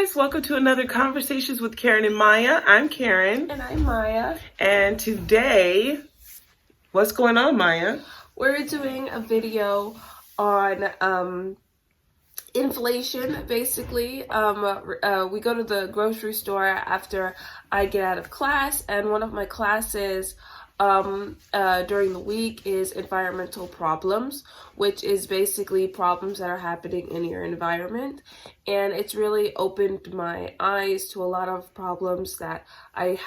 guys, welcome to another Conversations with Karen and Maya. I'm Karen. And I'm Maya. And today, what's going on, Maya? We're doing a video on inflation, basically. We go to the grocery store after I get out of class, and one of my classes during the week is environmental problems, which is basically problems that are happening in your environment. And it's really opened my eyes to a lot of problems that I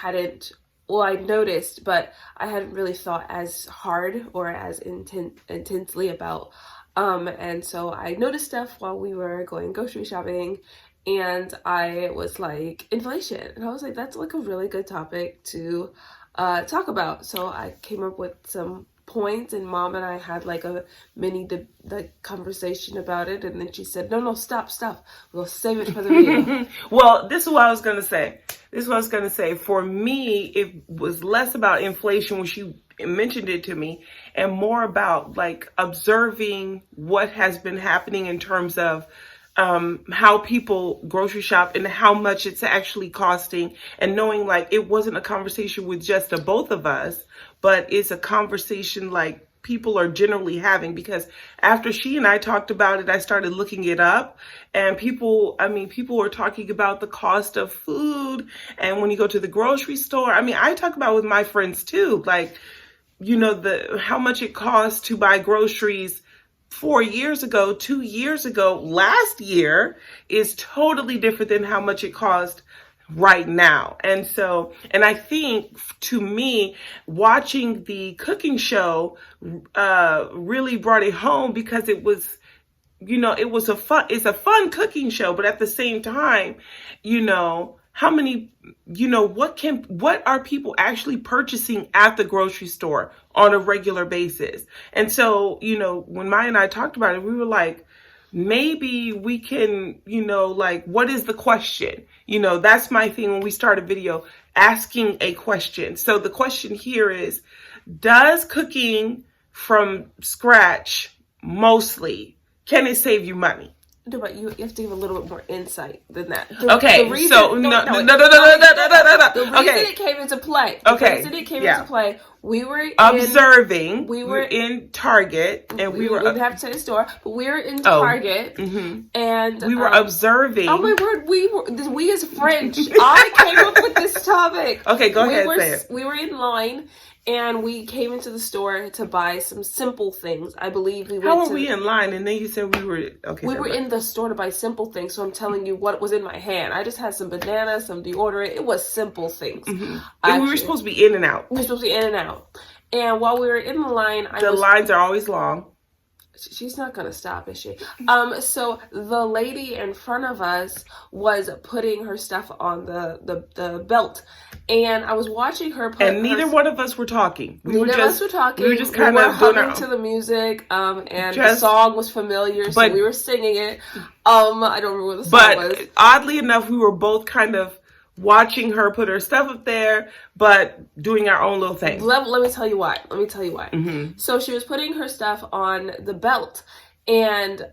noticed, but I hadn't really thought as hard or as intensely about. And so I noticed stuff while we were going grocery shopping, and I was like, inflation. And I was like, that's like a really good topic to talk about. So I came up with some points, and Mom and I had like a mini conversation about it, and then she said, no, stop, we'll save it for the video. Well, this is what I was going to say. For me, it was less about inflation when she mentioned it to me, and more about like observing what has been happening in terms of how people grocery shop and how much it's actually costing, and knowing like it wasn't a conversation with just the both of us, but it's a conversation like people are generally having, because after she and I talked about it, I started looking it up, and people were talking about the cost of food. And when you go to the grocery store, I talk about it with my friends too, like, you know, how much it costs to buy groceries 4 years ago, 2 years ago, last year is totally different than how much it cost right now. And I think, to me, watching the cooking show really brought it home, because it was, you know, it's a fun cooking show, but at the same time, you know, how many, you know, what are people actually purchasing at the grocery store on a regular basis? And so, you know, when Maya and I talked about it, we were like, maybe we can, you know, like, what is the question? You know, that's my thing when we start a video, asking a question. So the question here is, does cooking from scratch mostly, can it save you money? No, but you have to give a little bit more insight than that. The reason it came into play. We were in Target, and we didn't have to say the store, but we were in Target, and we were observing. Oh my word, we as French. I came up with this topic. Okay, go ahead. Say it. We were in line, and we came into the store to buy some simple things. I believe we went. How were we in line? And then you said we were okay. We were in the store to buy simple things. So I'm telling you what was in my hand. I just had some bananas, some deodorant. It was simple things. And we were supposed to be in and out. And while we were in the line, lines are always long. She's not gonna stop, is she? So the lady in front of us was putting her stuff on the belt, and I was watching her put. And neither one of us were talking. We were just kind of humming to the music, and the song was familiar, so we were singing it. I don't remember what the song was. But oddly enough, we were both kind of watching her put her stuff up there, but doing our own little thing. Let me tell you why. So she was putting her stuff on the belt, and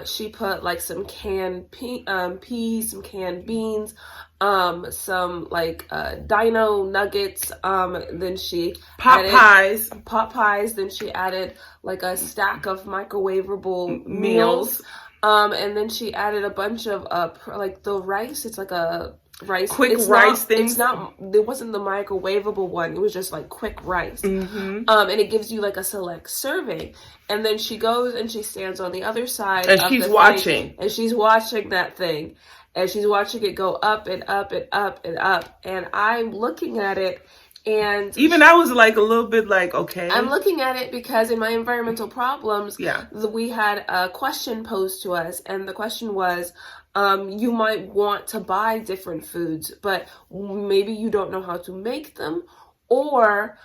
she put like some canned peas, some canned beans, some like dino nuggets, then she pot pies. Then she added like a stack of microwavable meals. And then she added a bunch of like the rice. It's like a rice, rice thing. It wasn't the microwavable one. It was just like quick rice. And it gives you like a select serving. And then she goes and she stands on the other side, and she's watching, and she's watching that thing, and she's watching it go up and up and up and up. And I'm looking at it. And even I was like a little bit like, okay. I'm looking at it because in my environmental problems, we had a question posed to us, and the question was, you might want to buy different foods, but maybe you don't know how to make them, or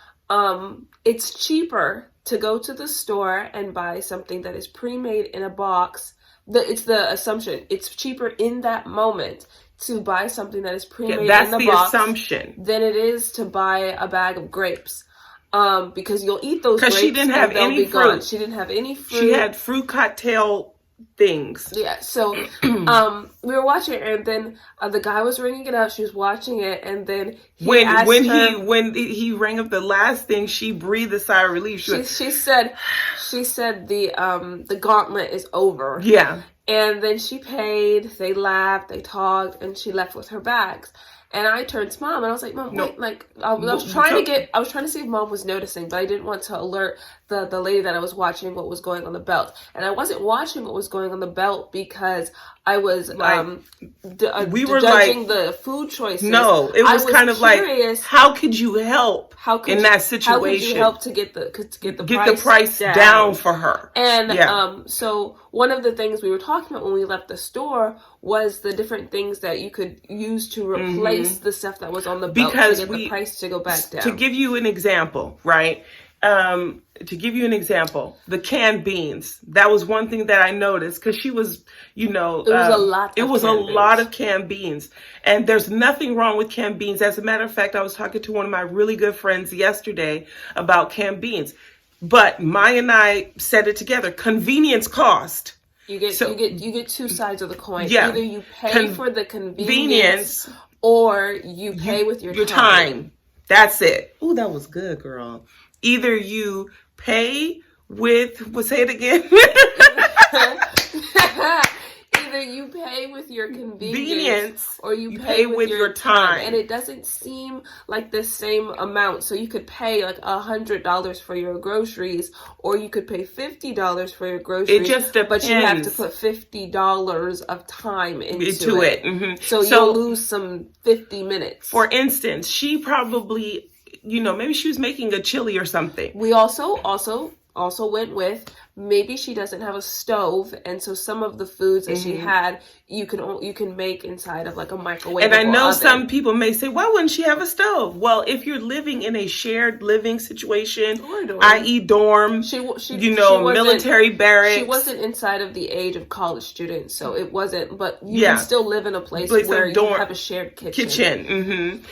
it's cheaper to go to the store and buy something that is pre-made in a box. It's the assumption. It's cheaper in that moment to buy something that is pre-made in the box. That's the assumption. Than it is to buy a bag of grapes. Because you'll eat those grapes. Because she didn't have any fruit. She didn't have any fruit. She had fruit cocktail things. Yeah, so we were watching it, and then the guy was ringing it up. She was watching it, and then he asked her, when he rang up the last thing, she breathed a sigh of relief. She said the gauntlet is over. Yeah. And then she paid, they laughed, they talked, and she left with her bags. And I turned to Mom and I was like, Mom, wait, like I was trying to see if Mom was noticing, but I didn't want to alert the lady that I was watching what was going on the belt. And I wasn't watching what was going on the belt because I was we were judging the food choices. No, it was kind of curious, like, how could you help in that situation? How could you help to get the price down for her? And so one of the things we were talking about when we left the store was the different things that you could use to replace the stuff that was on the belt to get the price to go back down. To give you an example, right? The canned beans. That was one thing that I noticed because she was, it was a lot of canned beans. And there's nothing wrong with canned beans. As a matter of fact, I was talking to one of my really good friends yesterday about canned beans. But Maya and I said it together. Convenience cost. You get two sides of the coin. Yeah. Either you pay for the convenience or you pay with your time. That's it. Oh, that was good, girl. Either you pay with, say it again. Either you pay with your convenience or you pay with your time. And it doesn't seem like the same amount. So you could pay like $100 for your groceries, or you could pay $50 for your groceries. It just depends. But you have to put $50 of time into it. Mm-hmm. So you'll lose some 50 minutes. For instance, she probably, maybe she was making a chili or something. We also went with, maybe she doesn't have a stove, and so some of the foods that she had, you can make inside of like a microwave. And I know some people may say, why wouldn't she have a stove? Well, if you're living in a shared living situation, i.e. dorm, military barracks. She wasn't inside of the age of college students, so it wasn't, but you can still live in a place where you have a shared kitchen.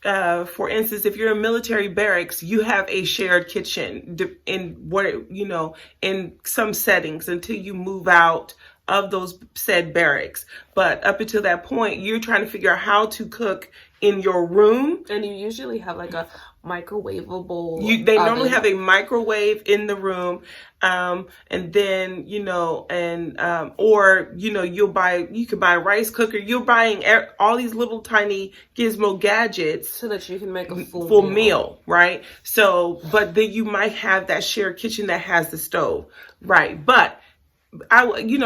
For instance, if you're in military barracks, you have a shared kitchen in some settings until you move out of those said barracks. But up until that point, you're trying to figure out how to cook in your room. And you usually have like a microwavable They normally have a microwave in the room. And then, you could buy a rice cooker. You're buying all these little tiny gizmo gadgets so that you can make a full meal, right? So, but then you might have that shared kitchen that has the stove, right? But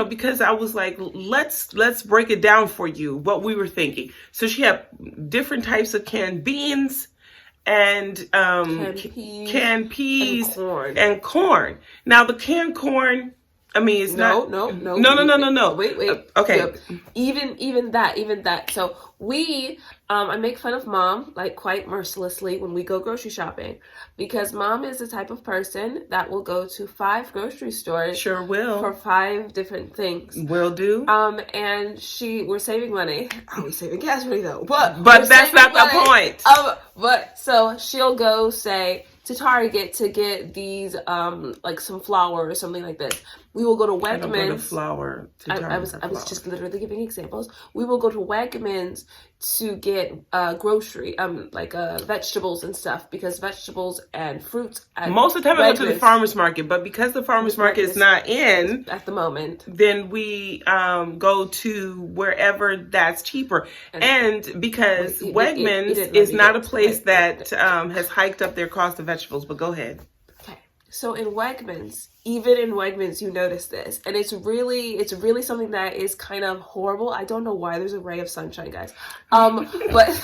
because I was like, let's break it down for you, what we were thinking. So she had different types of canned beans and canned peas and corn. Now the canned corn, I mean, it's no. Wait. Okay. Yep. Even that. So I make fun of Mom like quite mercilessly when we go grocery shopping, because Mom is the type of person that will go to 5 grocery stores. Sure will. For 5 different things. Will do. And we're saving money. We're saving gas money though. But that's not the point. But so she'll go say to Target to get these like some flour or something like this. We will go to Wegmans. I don't go to flour. I was just literally giving examples. We will go to Wegmans to get vegetables and stuff, because vegetables and fruits. Most of the time I go to the farmer's market, but because the farmer's market is not in at the moment, then we go to wherever that's cheaper. And because Wegmans is not a place that has hiked up their cost of vegetables. But go ahead. Okay, so in Wegmans. Even in Wegmans, you notice this, and it's really something that is kind of horrible. I don't know why. There's a ray of sunshine, guys. But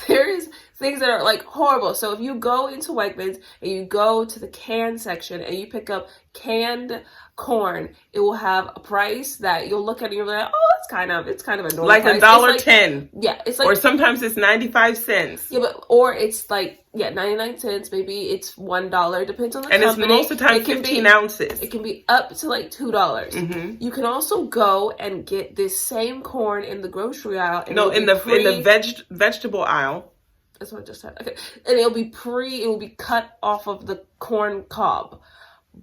there is things that are like horrible. So if you go into Wegmans and you go to the canned section and you pick up canned corn, it will have a price that you'll look at and you're like, oh, it's kind of a normal like price. $1.10. Yeah, it's like, or sometimes it's 95 cents. Yeah, or it's like 99 cents. Maybe it's $1. Depends on the company. And it's most of the time 15 ounces. It can be up to like $2. You can also go and get this same corn in the grocery aisle. And in the vegetable aisle. That's what I just said. Okay, and it will be cut off of the corn cob.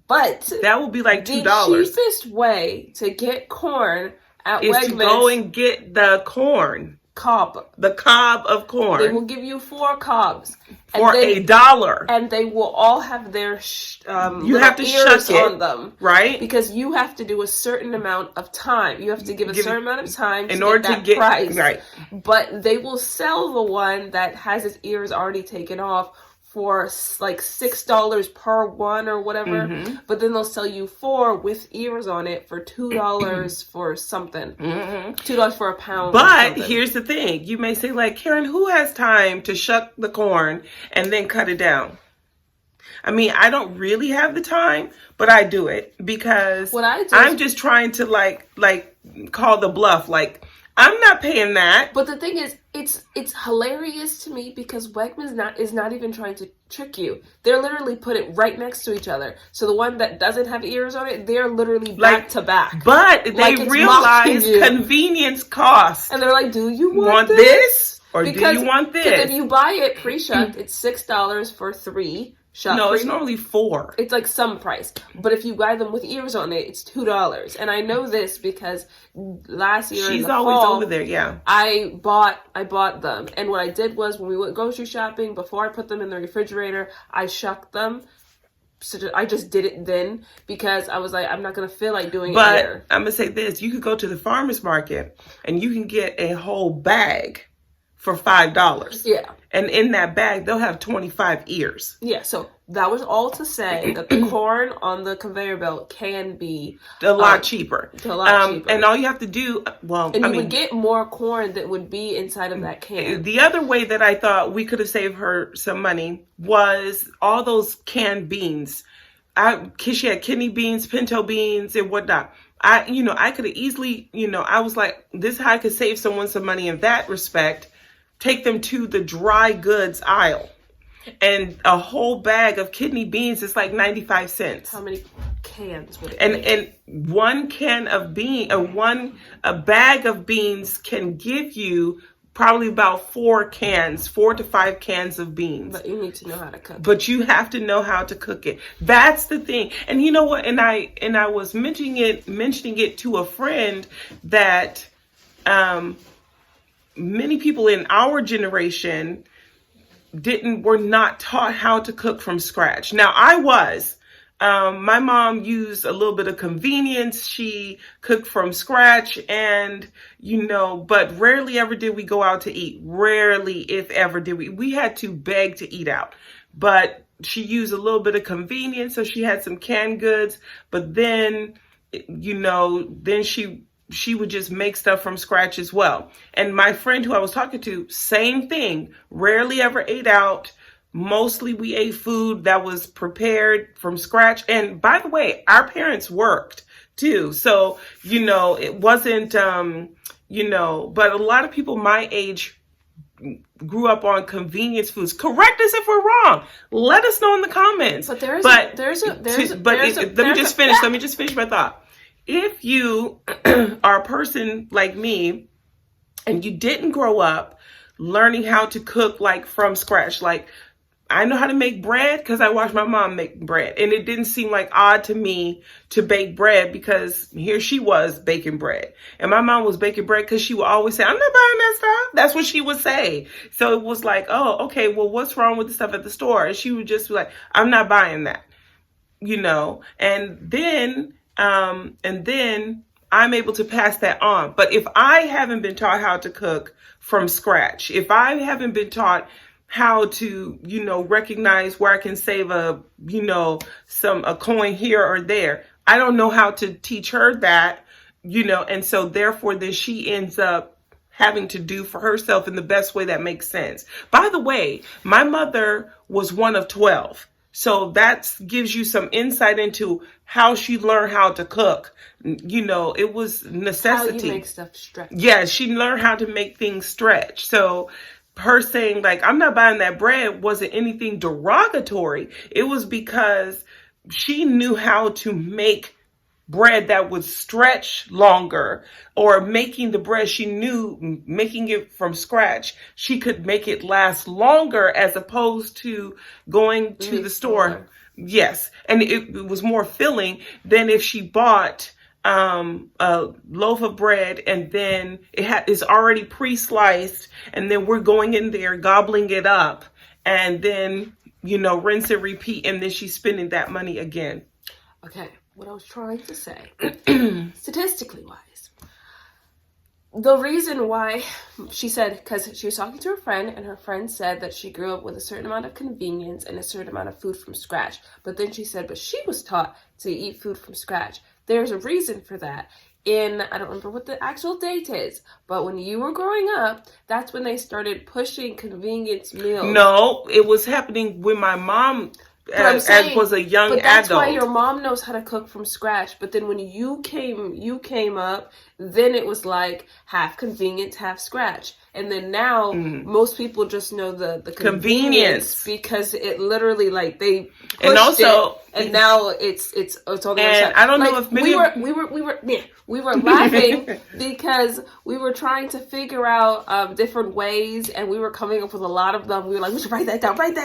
But that would be like $2. The cheapest way to get corn at is Wegmans to go and get the corn. The cob of corn. They will give you 4 cobs for $1, and they will all have their you have to ears shuck it on them, right? Because you have to do a certain amount of time. You have to give a certain amount of time in order to get price. Right. But they will sell the one that has its ears already taken off for like $6 per one or whatever, but then they'll sell you 4 with ears on it for $2 for something, $2 for a pound. But here's the thing: you may say, like, Karen, who has time to shuck the corn and then cut it down? I mean, I don't really have the time, but I do it because I'm just trying to like call the bluff. Like, I'm not paying that. But the thing is, it's hilarious to me because Wegmans is not even trying to trick you. They're literally put it right next to each other. So the one that doesn't have ears on it, they're literally back to back. But they realize convenience costs. And they're like, do you want this? Or do you want this? Because if you buy it pre-shucked, it's $6 for 3. No, it's normally 4. It's like some price. But if you buy them with ears on it, it's $2. And I know this because last year in the fall, always over there, yeah. I bought them. And what I did was when we went grocery shopping, before I put them in the refrigerator, I shucked them. So I just did it then because I was like, I'm not going to feel like doing it later. But I'm going to say this. You could go to the farmer's market and you can get a whole bag for $5. Yeah. And in that bag, they'll have 25 ears. Yeah, so that was all to say that the corn on the conveyor belt can be a lot cheaper. And all you have to do, and you would get more corn that would be inside of that can. The other way that I thought we could have saved her some money was all those canned beans. She had kidney beans, pinto beans, and whatnot. I could have easily, I was like, this is how I could save someone some money in that respect. Take them to the dry goods aisle. And a whole bag of kidney beans is like 95 cents. How many cans would it be? And one can of a bag of beans can give you probably about 4 to 5 cans of beans. But you need to know how to cook it. But you have to know how to cook it. That's the thing. And you know what? And I was mentioning it to a friend that many people in our generation were not taught how to cook from scratch. Now I was. My mom used a little bit of convenience. She cooked from scratch and, but rarely ever did we go out to eat. Rarely, if ever, did we. We had to beg to eat out. But she used a little bit of convenience. So she had some canned goods. But then, then she would just make stuff from scratch as well. And my friend who I was talking to, same thing. Rarely ever ate out. Mostly we ate food that was prepared from scratch. And by the way, our parents worked too. So, it wasn't, but a lot of people my age grew up on convenience foods. Correct us if we're wrong. Let us know in the comments. But let me just finish my thought. If you are a person like me and you didn't grow up learning how to cook like from scratch, like I know how to make bread because I watched my mom make bread, and it didn't seem like odd to me to bake bread because here she was baking bread, and my mom was baking bread because she would always say, I'm not buying that stuff. That's what she would say. So it was like, oh, okay, well, what's wrong with the stuff at the store? And she would just be like, I'm not buying that, and then I'm able to pass that on. But if I haven't been taught how to cook from scratch, if I haven't been taught how to, recognize where I can save a coin here or there, I don't know how to teach her that, and so therefore then she ends up having to do for herself in the best way that makes sense. By the way, my mother was one of 12. So that gives you some insight into how she learned how to cook. It was necessity. How you make stuff stretch. Yeah, she learned how to make things stretch. So her saying like, I'm not buying that bread wasn't anything derogatory. It was because she knew how to make bread that would stretch longer, or making the bread, she knew making it from scratch, she could make it last longer as opposed to going to the store Yes, and it was more filling than if she bought a loaf of bread and then is already pre-sliced, and then we're going in there gobbling it up, and then rinse and repeat, and then she's spending that money again. Okay, what I was trying to say, statistically wise, the reason why, she said, because she was talking to her friend, and her friend said that she grew up with a certain amount of convenience and a certain amount of food from scratch. But then she said, but she was taught to eat food from scratch. There's a reason for that. I don't remember what the actual date is, but when you were growing up, that's when they started pushing convenience meals. No, it was happening when my mom as was a young adult. But that's why your mom knows how to cook from scratch. But then when you came up, then it was like half convenience, half scratch. And then now most people just know the convenience because it literally like they pushed and also it, and now it's on the and I don't know if we were laughing because we were trying to figure out different ways, and we were coming up with a lot of them. We were like, we should write that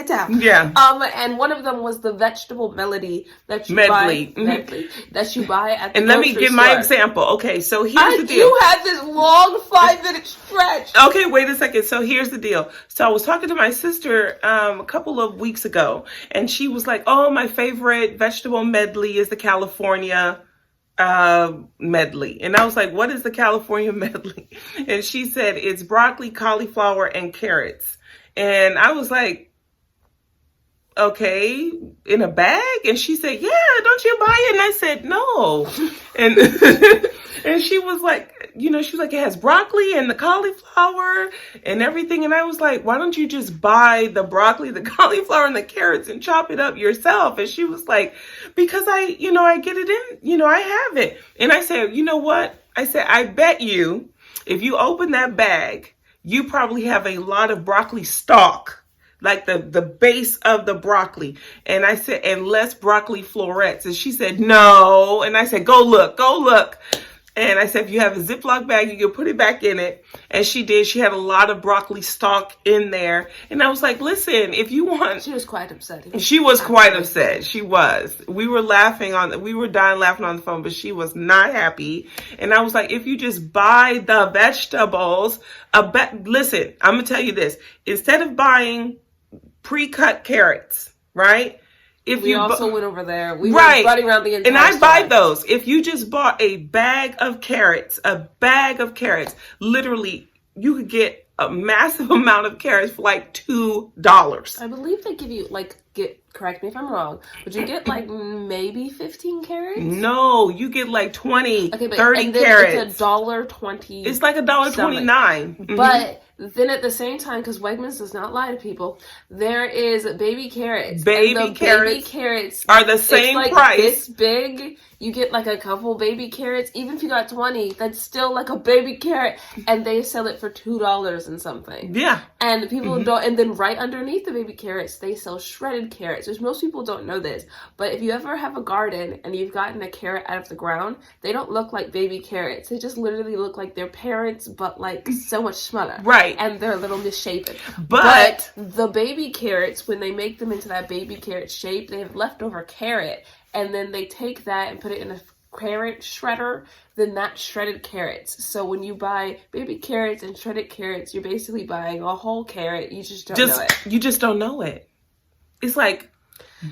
down. Yeah. And one of them was the vegetable medley that you medley that you buy at the and let grocery me give store. my example. Okay, so here's the deal. You had this long 5-minute stretch. Okay, wait a second. So here's the deal. So I was talking to my sister a couple of weeks ago, and she was like, oh, my favorite vegetable medley is the California medley. And I was like, what is the California medley? And she said, it's broccoli, cauliflower, and carrots. And I was like, okay, in a bag? And she said, yeah, don't you buy it? And I said, no. And and she was like, she was like, it has broccoli and the cauliflower and everything. And I was like, why don't you just buy the broccoli, the cauliflower, and the carrots and chop it up yourself? And she was like, because I get it in, I have it. And I said, you know what? I said, I bet you, if you open that bag, you probably have a lot of broccoli stalk, like the base of the broccoli. And I said, and less broccoli florets. And she said, no. And I said, go look. And I said, if you have a Ziploc bag, you can put it back in it. And she did. She had a lot of broccoli stalk in there. And I was like, listen, if you want... She was quite upset. She was quite upset. She was. We were dying laughing on the phone, but she was not happy. And I was like, if you just buy the vegetables, listen, I'm going to tell you this. Instead of buying pre-cut carrots, right? We also went over there. We were running around the entire and I store. buy those. If you just bought a bag of carrots, literally you could get a massive amount of carrots for like $2. I believe they give you correct me if I'm wrong, but you get like maybe 15 carrots? No, you get like 20, 30 and then carrots. It's $1.20. It's like $1.29. But then at the same time, because Wegmans does not lie to people, there is baby carrots. Baby carrots are the same price. This big. You get like a couple baby carrots. Even if you got 20, that's still like a baby carrot. And they sell it for $2 and something. Yeah. And people don't. And then right underneath the baby carrots, they sell shredded carrots, which most people don't know this. But if you ever have a garden and you've gotten a carrot out of the ground, they don't look like baby carrots. They just literally look like their parents, but like so much smaller. Right. And they're a little misshapen. But the baby carrots, when they make them into that baby carrot shape, they have leftover carrot. And then they take that and put it in a carrot shredder, then that's shredded carrots. So when you buy baby carrots and shredded carrots, you're basically buying a whole carrot. You just don't know it. You just don't know it. It's like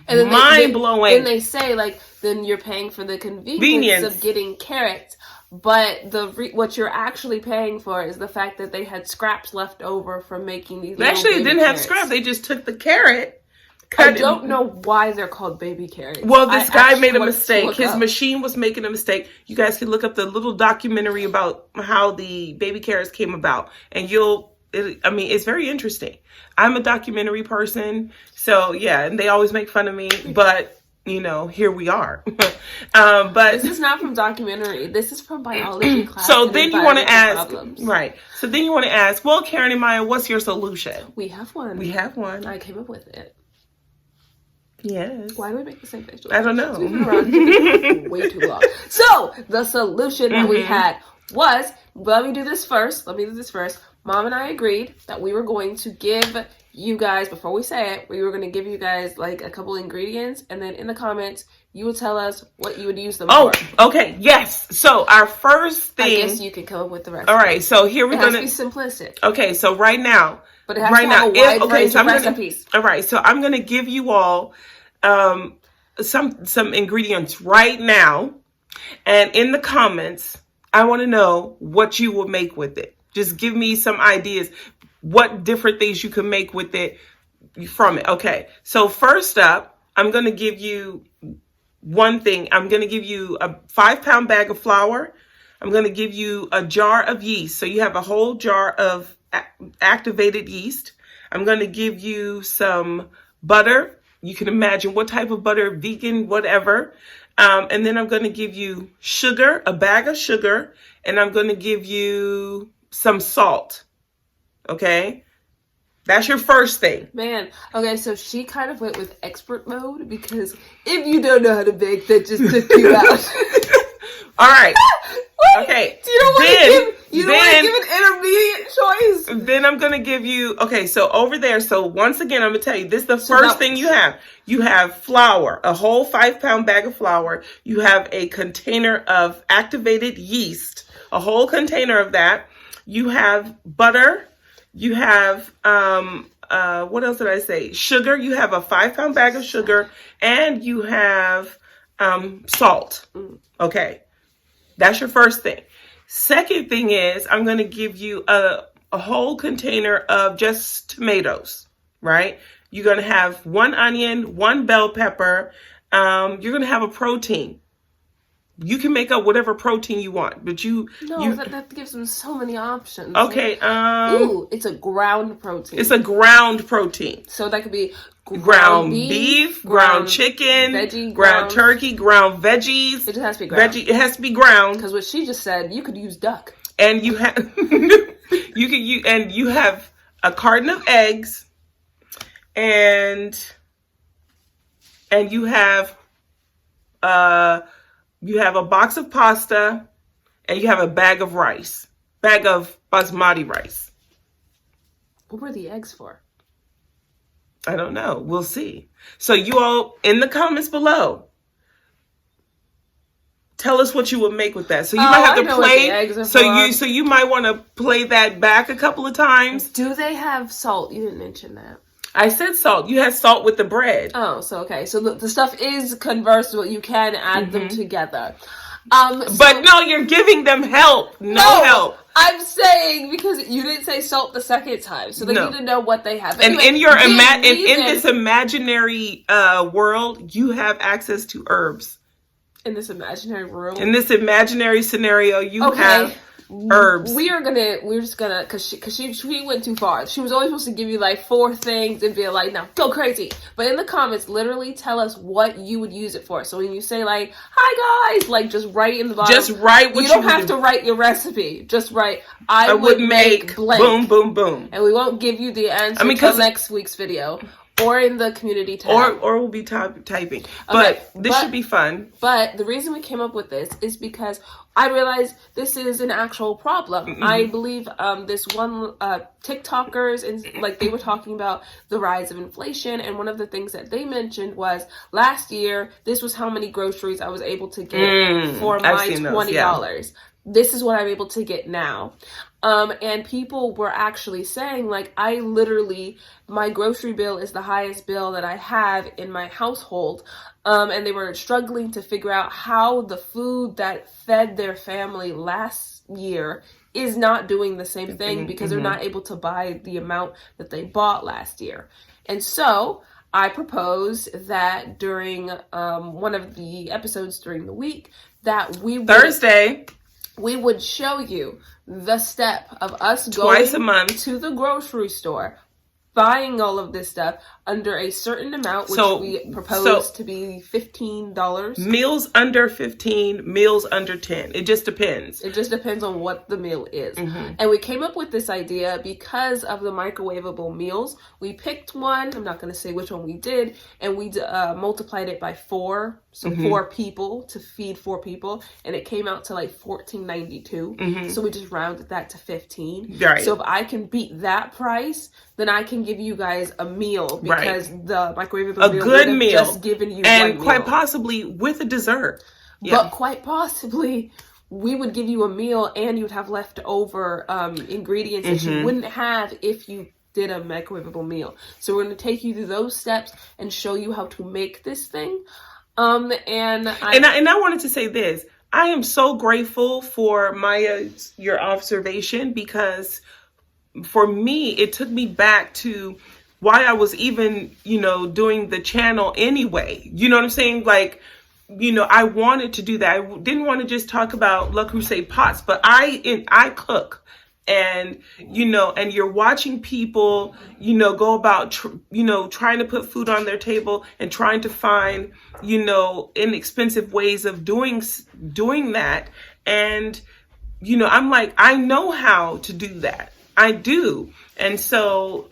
and mind-blowing. Then they say, like, then you're paying for the convenience of getting carrots. But what you're actually paying for is the fact that they had scraps left over from making these Actually, they didn't have scraps. They just took the carrot. I don't know why they're called baby carrots. Well, this guy made a mistake. His machine was making a mistake. You guys can look up the little documentary about how the baby carrots came about. And it's very interesting. I'm a documentary person. So, yeah, and they always make fun of me. But, here we are. But this is not from documentary. This is from biology class. So then you want to ask, right. So then you want to ask, well, Karen and Maya, what's your solution? We have one. I came up with it. Yes. Why do we make the same face? I don't know. We've been around way too long. So the solution that we had was, let me do this first. Mom and I agreed that we were going to give you guys, before we say it, we were going to give you guys like a couple ingredients, and then in the comments, you will tell us what you would use them for. Oh, okay, yes. So our first thing. I guess you can come up with the recipe. All right, so here we're going to be simplistic. Okay, so right now. But it has to have a wide range of recipes. All right, so I'm going to give you all some ingredients right now. And in the comments, I want to know what you will make with it. Just give me some ideas. What different things you can make with it from it. Okay, so first up, I'm going to give you one thing. I'm going to give you a 5-pound bag of flour. I'm going to give you a jar of yeast. So you have a whole jar of activated yeast. I'm going to give you some butter. You can imagine what type of butter, vegan, whatever. And then I'm going to give you sugar, a bag of sugar, and I'm going to give you some salt. Okay? That's your first thing. Man, okay, so she kind of went with expert mode, because if you don't know how to bake, that just took you out. All right. Okay. You don't want to give an intermediate choice. Then I'm going to give you, okay, so over there, so once again, I'm going to tell you, this is the first thing you have. You have flour, a whole 5-pound bag of flour. You have a container of activated yeast, a whole container of that. You have butter. You have, what else did I say? Sugar. You have a 5-pound bag of sugar, and you have salt. Okay. That's your first thing. Second thing is, I'm going to give you a whole container of just tomatoes, right? You're going to have 1 onion, 1 bell pepper. You're going to have a protein. You can make up whatever protein you want, but that gives them so many options. Okay. It's a ground protein. It's a ground protein. So that could be ground beef, ground chicken, veggie, ground turkey, ground veggies. It just has to be ground. It has to be ground. Because what she just said, you could use duck. And you have you have a carton of eggs, and you have a box of pasta, and you have a bag of basmati rice. What were the eggs for? I don't know. We'll see. So you all in the comments below, tell us what you would make with that. So you might have to play. So you might want to play that back a couple of times. Do they have salt? You didn't mention that. I said salt. You had salt with the bread. Oh, so okay. So the stuff is conversable. You can add them together. But no, you're giving them help. No help. I'm saying, because you didn't say salt the second time, so they need to know what they have. And anyway, in this imaginary world, you have access to herbs. In this imaginary world? In this imaginary scenario, you have herbs. We're just gonna, cause she went too far. She was only supposed to give you like 4 things and be like, now go crazy. But in the comments, literally tell us what you would use it for. So when you say like, hi guys, like just write in the bottom. Just write what you don't have to write your recipe. Just write, I would make blank. Boom, boom, boom. And we won't give you the answer until next week's video. Or in the community tab. Or we'll be typing. But this should be fun. But the reason we came up with this is because I realized this is an actual problem. Mm-hmm. I believe this one TikTokers, and like they were talking about the rise of inflation, and one of the things that they mentioned was last year, this was how many groceries I was able to get for my $20. This is what I'm able to get now. And people were actually saying, like, my grocery bill is the highest bill that I have in my household. And they were struggling to figure out how the food that fed their family last year is not doing the same thing because they're not able to buy the amount that they bought last year. And so I proposed that during one of the episodes during the week that we would show you the step of us going twice a month to the grocery store, buying all of this stuff, under a certain amount, which we propose to be $15. Meals under 15, meals under 10. It just depends. It just depends on what the meal is. Mm-hmm. And we came up with this idea because of the microwavable meals. We picked one, I'm not going to say which one we did, and we multiplied it by 4. So mm-hmm. 4 people, to feed 4 people, and it came out to like $14.92. Mm-hmm. So we just rounded that to 15. Right. So if I can beat that price, then I can give you guys a meal, because the microwavable meal good meal, just given you and one quite meal. Possibly with a dessert. But quite possibly we would give you a meal and you'd have leftover ingredients that you wouldn't have if you did a microwavable meal. So we're going to take you through those steps and show you how to make this thing. And I wanted to say this. I am so grateful for Maya, your observation, because for me, it took me back to why I was even, doing the channel anyway. You know what I'm saying? Like, I wanted to do that. I didn't want to just talk about Le Creuset pots, but I cook. And, and you're watching people, go about, trying to put food on their table and trying to find, inexpensive ways of doing that. And, I'm like, I know how to do that. I do. And so,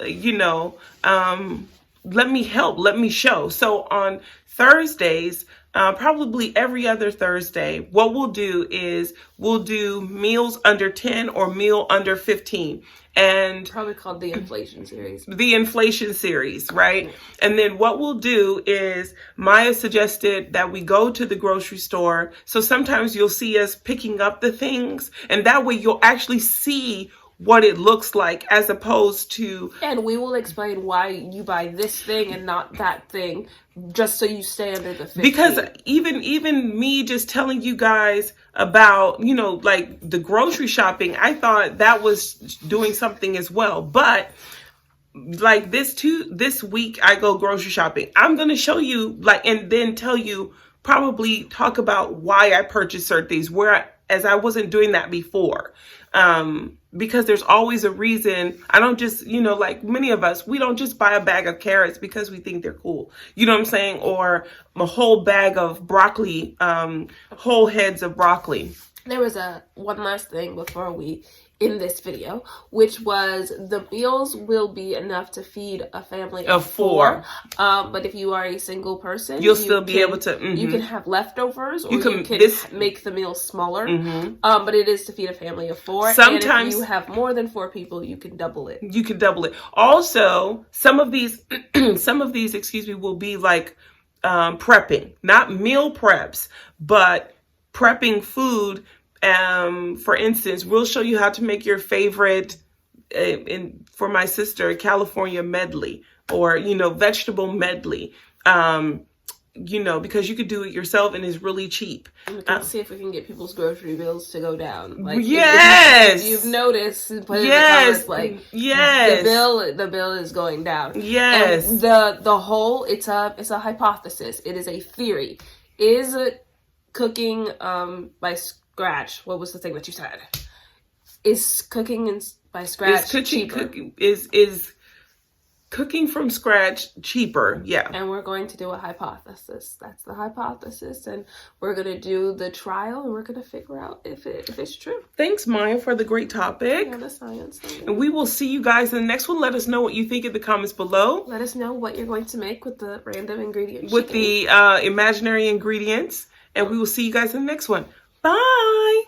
let me help, let me show. So on Thursdays, probably every other Thursday, what we'll do is we'll do meals under 10 or meal under 15. And probably called the inflation series. The inflation series, right? And then what we'll do is Maya suggested that we go to the grocery store. So sometimes you'll see us picking up the things, and that way you'll actually see what it looks like, as opposed to... And we will explain why you buy this thing and not that thing, just so you stay under the 15. Because even me just telling you guys about, like the grocery shopping, I thought that was doing something as well. But like this week I go grocery shopping. I'm going to show you, and then tell you, probably talk about why I purchased certain things, as I wasn't doing that before. Because there's always a reason. I don't just, like many of us, we don't just buy a bag of carrots because we think they're cool. You know what I'm saying? Or a whole bag of broccoli, whole heads of broccoli. There was one last thing before we in this video, which was the meals will be enough to feed a family of 4. But if you are a single person, you'll still be able to. You can have leftovers, or you can make the meal smaller. But it is to feed a family of 4. Sometimes, and if you have more than 4 people, you can double it. Also, some of these, will be like prepping, not meal preps, but prepping food. For instance, we'll show you how to make your favorite, for my sister, California medley, or, vegetable medley, because you could do it yourself and it's really cheap. And we can see if we can get people's grocery bills to go down. Yes! If you've noticed, put in the comments, yes, the bill is going down. Yes. And the whole, it's a hypothesis. It is a theory. Is cooking by scratch, what was the thing that you said? Is cooking by scratch cheaper? Is cooking from scratch cheaper? Yeah. And we're going to do a hypothesis. That's the hypothesis, and we're going to do the trial, and we're going to figure out if it's true. Thanks, Maya, for the great topic. Yeah, the science thing. And we will see you guys in the next one. Let us know what you think in the comments below. Let us know what you're going to make with the random ingredients. With the imaginary ingredients. And we will see you guys in the next one. Bye.